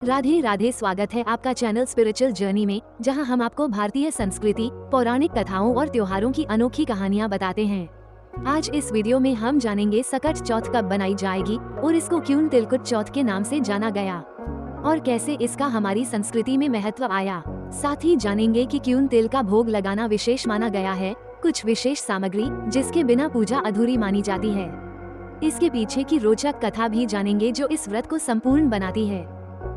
राधे राधे। स्वागत है आपका चैनल स्पिरिचुअल जर्नी में, जहां हम आपको भारतीय संस्कृति, पौराणिक कथाओं और त्योहारों की अनोखी कहानियां बताते हैं। आज इस वीडियो में हम जानेंगे सकट चौथ कब बनाई जाएगी और इसको क्यों तिलकुट चौथ के नाम से जाना गया और कैसे इसका हमारी संस्कृति में महत्व आया। साथ ही जानेंगे कि क्यों तिल का भोग लगाना विशेष माना गया है, कुछ विशेष सामग्री जिसके बिना पूजा अधूरी मानी जाती है। इसके पीछे की रोचक कथा भी जानेंगे जो इस व्रत को संपूर्ण बनाती है।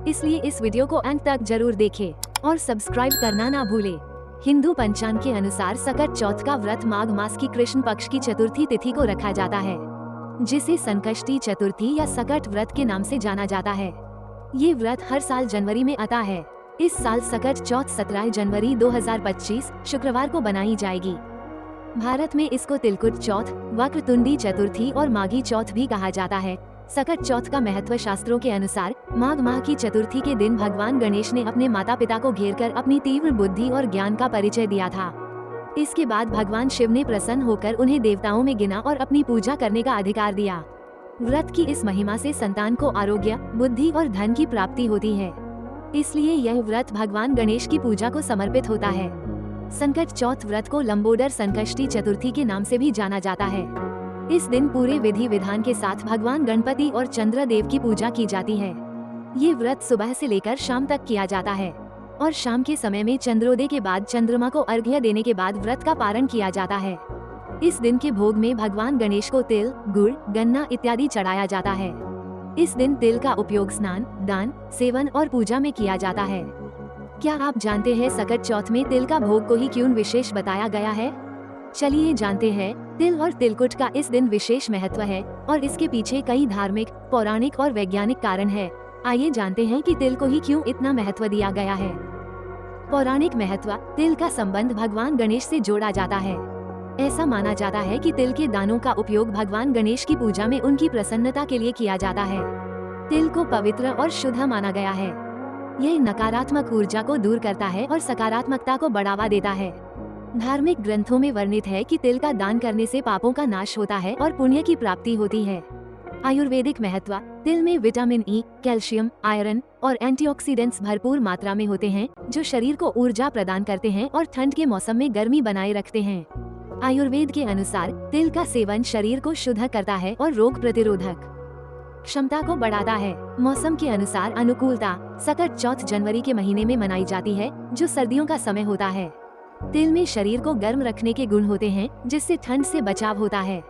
इसलिए इस वीडियो को अंत तक जरूर देखें और सब्सक्राइब करना ना भूलें। हिंदू पंचांग के अनुसार सकट चौथ का व्रत माघ मास की कृष्ण पक्ष की चतुर्थी तिथि को रखा जाता है, जिसे संकष्टी चतुर्थी या सकट व्रत के नाम से जाना जाता है। ये व्रत हर साल जनवरी में आता है। इस साल सकट चौथ 17 जनवरी 2025 शुक्रवार को बनाई जाएगी। भारत में इसको तिलकुट चौथ, वक्रतुंडी चतुर्थी और माघी चौथ भी कहा जाता है। सकट चौथ का महत्व शास्त्रों के अनुसार माघ माह की चतुर्थी के दिन भगवान गणेश ने अपने माता पिता को घेरकर अपनी तीव्र बुद्धि और ज्ञान का परिचय दिया था। इसके बाद भगवान शिव ने प्रसन्न होकर उन्हें देवताओं में गिना और अपनी पूजा करने का अधिकार दिया। व्रत की इस महिमा से संतान को आरोग्य, बुद्धि और धन की प्राप्ति होती है। इसलिए यह व्रत भगवान गणेश की पूजा को समर्पित होता है। संकट चौथ व्रत को लंबोदर संकष्टी चतुर्थी के नाम से भी जाना जाता है। इस दिन पूरे विधि विधान के साथ भगवान गणपति और चंद्रदेव की पूजा की जाती है। ये व्रत सुबह से लेकर शाम तक किया जाता है और शाम के समय में चंद्रोदय के बाद चंद्रमा को अर्घ्य देने के बाद व्रत का पारण किया जाता है। इस दिन के भोग में भगवान गणेश को तिल, गुड़, गन्ना इत्यादि चढ़ाया जाता है। इस दिन तिल का उपयोग स्नान, दान, सेवन और पूजा में किया जाता है। क्या आप जानते हैं सकट चौथ में तिल का भोग को ही क्यों विशेष बताया गया है? चलिए जानते हैं। तिल और तिलकुट का इस दिन विशेष महत्व है और इसके पीछे कई धार्मिक, पौराणिक और वैज्ञानिक कारण है। आइए जानते हैं कि तिल को ही क्यों इतना महत्व दिया गया है। पौराणिक महत्व। तिल का संबंध भगवान गणेश से जोड़ा जाता है। ऐसा माना जाता है कि तिल के दानों का उपयोग भगवान गणेश की पूजा में उनकी प्रसन्नता के लिए किया जाता है। तिल को पवित्र और शुद्ध माना गया है। यह नकारात्मक ऊर्जा को दूर करता है और सकारात्मकता को बढ़ावा देता है। धार्मिक ग्रंथों में वर्णित है कि तिल का दान करने से पापों का नाश होता है और पुण्य की प्राप्ति होती है। आयुर्वेदिक महत्व। तिल में विटामिन ई, कैल्शियम, आयरन और एंटीऑक्सीडेंट्स भरपूर मात्रा में होते हैं, जो शरीर को ऊर्जा प्रदान करते हैं और ठंड के मौसम में गर्मी बनाए रखते हैं। आयुर्वेद के अनुसार तिल का सेवन शरीर को शुद्ध करता है और रोग प्रतिरोधक क्षमता को बढ़ाता है। मौसम के अनुसार अनुकूलता। सकट चौथ जनवरी के महीने में मनाई जाती है, जो सर्दियों का समय होता है। तिल में शरीर को गर्म रखने के गुण होते हैं, जिससे ठंड से बचाव होता है।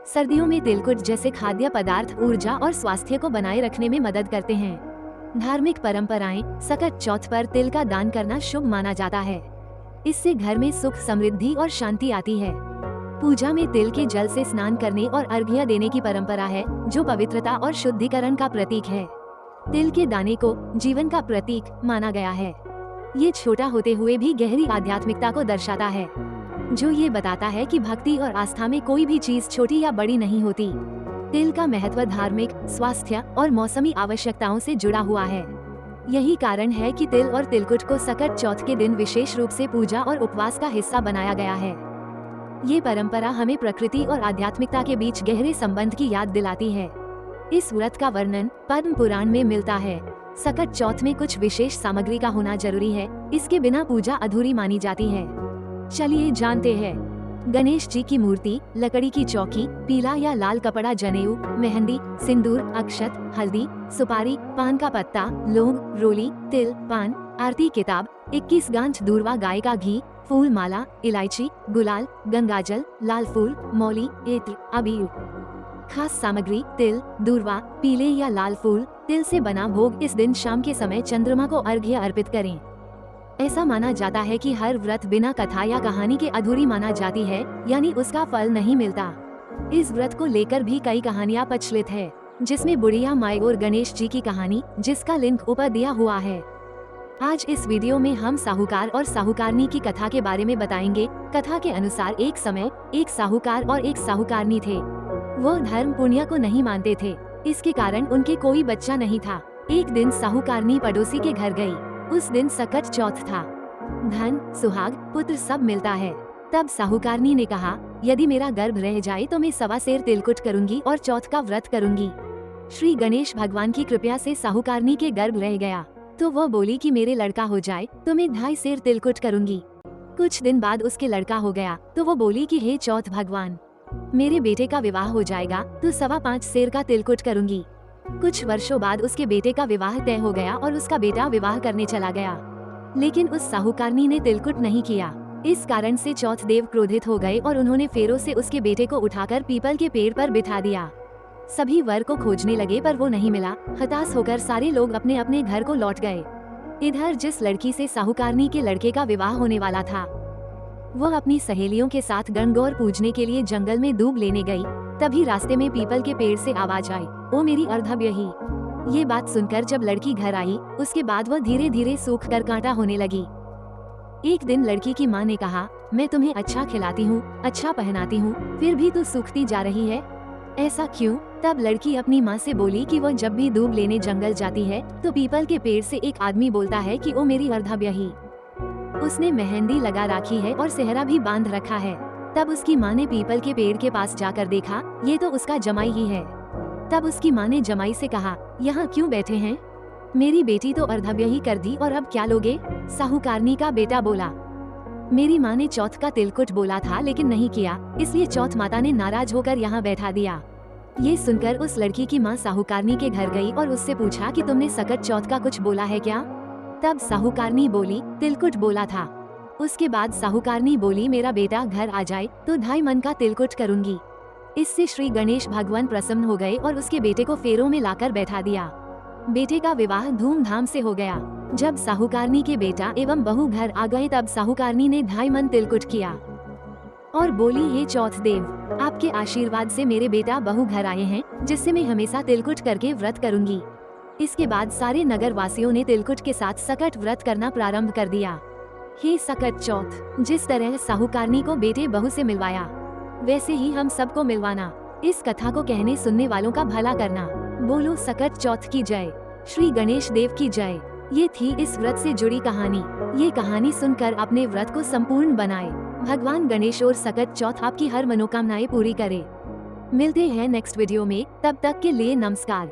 सर्दियों में तिलकुट जैसे खाद्य पदार्थ ऊर्जा और स्वास्थ्य को बनाए रखने में मदद करते हैं। धार्मिक परंपराएं। सकट चौथ पर तिल का दान करना शुभ माना जाता है। इससे घर में सुख, समृद्धि और शांति आती है। पूजा में तिल के जल से स्नान करने और अर्घ्य देने की परंपरा है, जो पवित्रता और शुद्धिकरण का प्रतीक है। तिल के दाने को जीवन का प्रतीक माना गया है। ये छोटा होते हुए भी गहरी आध्यात्मिकता को दर्शाता है, जो ये बताता है कि भक्ति और आस्था में कोई भी चीज छोटी या बड़ी नहीं होती। तिल का महत्व धार्मिक, स्वास्थ्य और मौसमी आवश्यकताओं से जुड़ा हुआ है। यही कारण है कि तिल और तिलकुट को सकट चौथ के दिन विशेष रूप से पूजा और उपवास का हिस्सा बनाया गया है। ये परंपरा हमें प्रकृति और आध्यात्मिकता के बीच गहरे संबंध की याद दिलाती है। इस व्रत का वर्णन पद्म पुराण में मिलता है। सकट चौथ में कुछ विशेष सामग्री का होना जरूरी है, इसके बिना पूजा अधूरी मानी जाती है। चलिए जानते हैं। गणेश जी की मूर्ति, लकड़ी की चौकी, पीला या लाल कपड़ा, जनेऊ, मेहंदी, सिंदूर, अक्षत, हल्दी, सुपारी, पान का पत्ता, लौंग, रोली, तिल, पान, आरती किताब, 21 गांठ दूर्वा गाय का घी, फूल माला, इलायची, गुलाल, गंगाजल, लाल फूल, मौली, इत्र, अबीर। खास सामग्री। तिल, दूर्वा, पीले या लाल फूल। तिल से बना भोग इस दिन शाम के समय चंद्रमा को अर्घ्य अर्पित करें। ऐसा माना जाता है कि हर व्रत बिना कथा या कहानी के अधूरी माना जाती है, यानी उसका फल नहीं मिलता। इस व्रत को लेकर भी कई कहानियां प्रचलित है, जिसमें बुढ़िया माई और गणेश जी की कहानी, जिसका लिंक ऊपर दिया हुआ है। आज इस वीडियो में हम साहूकार और साहूकारनी की कथा के बारे में बताएंगे। कथा के अनुसार एक समय एक साहूकार और एक साहूकारनी थे। वो धर्म पुण्य को नहीं मानते थे, इसके कारण उनके कोई बच्चा नहीं था। एक दिन साहूकारनी पड़ोसी के घर गई। उस दिन सकट चौथ था। धन, सुहाग, पुत्र सब मिलता है। तब साहूकारनी ने कहा, यदि मेरा गर्भ रह जाए तो मैं 1.25 सेर तिलकुट करूंगी और चौथ का व्रत करूंगी। श्री गणेश भगवान की कृपा से साहूकारनी के गर्भ रह गया, तो वो बोली कि मेरे लड़का हो जाए तो मैं 2.5 सेर तिलकुट करूंगी। कुछ दिन बाद उसके लड़का हो गया तो वो बोली कि हे चौथ भगवान, मेरे बेटे का विवाह हो जाएगा तो 5.25 सेर का तिलकुट करूंगी। कुछ वर्षों बाद उसके बेटे का विवाह तय हो गया और उसका बेटा विवाह करने चला गया, लेकिन उस साहूकारनी ने तिलकुट नहीं किया। इस कारण से चौथ देव क्रोधित हो गए और उन्होंने फेरों से उसके बेटे को उठाकर पीपल के पेड़ पर बिठा दिया। सभी वर को खोजने लगे पर वो नहीं मिला। हताश होकर सारे लोग अपने अपने घर को लौट गए। इधर जिस लड़की से साहूकारनी के लड़के का विवाह होने वाला था, वह अपनी सहेलियों के साथ गणगौर पूजने के लिए जंगल में दूब लेने गई। तभी रास्ते में पीपल के पेड़ से आवाज आई, ओ मेरी अर्धव्यही। ये बात सुनकर जब लड़की घर आई, उसके बाद वह धीरे धीरे सूख कर कांटा होने लगी। एक दिन लड़की की माँ ने कहा, मैं तुम्हें अच्छा खिलाती हूँ, अच्छा पहनाती हूँ, फिर भी तू सूखती जा रही है, ऐसा क्यों? तब लड़की अपनी माँ से बोली कि वह जब भी दूब लेने जंगल जाती है तो पीपल के पेड़ से एक आदमी बोलता है कि ओ मेरी अर्धव्यही। उसने मेहंदी लगा रखी है और सेहरा भी बांध रखा है। तब उसकी माँ ने पीपल के पेड़ के पास जाकर देखा, ये तो उसका जमाई ही है। तब उसकी माँ ने जमाई से कहा, यहाँ क्यों बैठे हैं? मेरी बेटी तो अर्धव्यही कर दी और अब क्या लोगे? साहूकारनी का बेटा बोला, मेरी माँ ने चौथ का तिलकुट बोला था लेकिन नहीं किया, इसलिए चौथ माता ने नाराज होकर यहाँ बैठा दिया। ये सुनकर उस लड़की की माँ साहूकारनी के घर गई और उससे पूछा कि तुमने सकट चौथ का कुछ बोला है क्या? तब साहूकारनी बोली, तिलकुट बोला था। उसके बाद साहूकारनी बोली, मेरा बेटा घर आ जाए तो 2.5 मन का तिलकुट करूंगी। इससे श्री गणेश भगवान प्रसन्न हो गए और उसके बेटे को फेरों में लाकर बैठा दिया। बेटे का विवाह धूमधाम से हो गया। जब साहूकारनी के बेटा एवं बहू घर आ गए तब साहूकारनी ने 2.5 मन तिलकुट किया और बोली, हे चौथ देव, आपके आशीर्वाद से मेरे बेटा बहू घर आए हैं, जिससे मैं हमेशा तिलकुट करके व्रत करूंगी। इसके बाद सारे नगर वासियों ने तिलकुट के साथ सकट व्रत करना प्रारंभ कर दिया। हे सकट चौथ, जिस तरह साहूकारनी को बेटे बहू से मिलवाया, वैसे ही हम सबको मिलवाना। इस कथा को कहने सुनने वालों का भला करना। बोलो सकट चौथ की जय, श्री गणेश देव की जय। ये थी इस व्रत से जुड़ी कहानी। ये कहानी सुनकर अपने व्रत को संपूर्ण बनाए। भगवान गणेश और सकट चौथ आपकी हर मनोकामनाएं पूरी करे। मिलते हैं नेक्स्ट वीडियो में, तब तक के लिए नमस्कार।